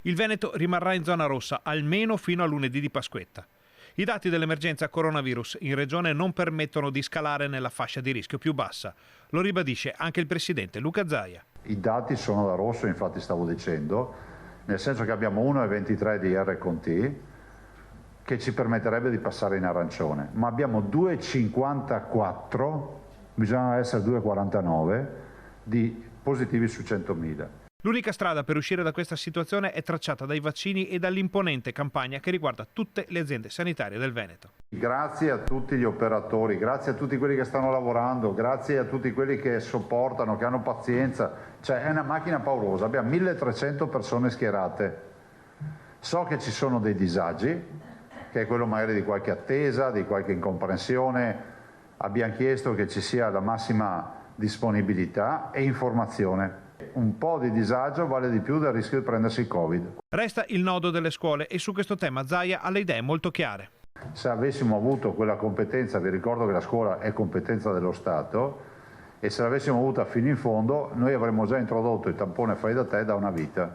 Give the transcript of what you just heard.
Il Veneto rimarrà in zona rossa almeno fino a lunedì di Pasquetta. I dati dell'emergenza coronavirus in regione non permettono di scalare nella fascia di rischio più bassa. Lo ribadisce anche il presidente Luca Zaia. I dati sono da rosso, infatti stavo dicendo, nel senso che abbiamo 1,23 di R con T, che ci permetterebbe di passare in arancione, ma abbiamo 2,54, bisogna essere 2,49 di positivi su 100.000. L'unica strada per uscire da questa situazione è tracciata dai vaccini e dall'imponente campagna che riguarda tutte le aziende sanitarie del Veneto. Grazie a tutti gli operatori, grazie a tutti quelli che stanno lavorando, grazie a tutti quelli che sopportano, che hanno pazienza. Cioè è una macchina paurosa, abbiamo 1300 persone schierate. So che ci sono dei disagi, che è quello magari di qualche attesa, di qualche incomprensione. Abbiamo chiesto che ci sia la massima disponibilità e informazione. Un po' di disagio vale di più del rischio di prendersi il Covid. Resta il nodo delle scuole e su questo tema Zaia ha le idee molto chiare. Se avessimo avuto quella competenza, vi ricordo che la scuola è competenza dello Stato, e se l'avessimo avuta fino in fondo noi avremmo già introdotto il tampone fai da te da una vita.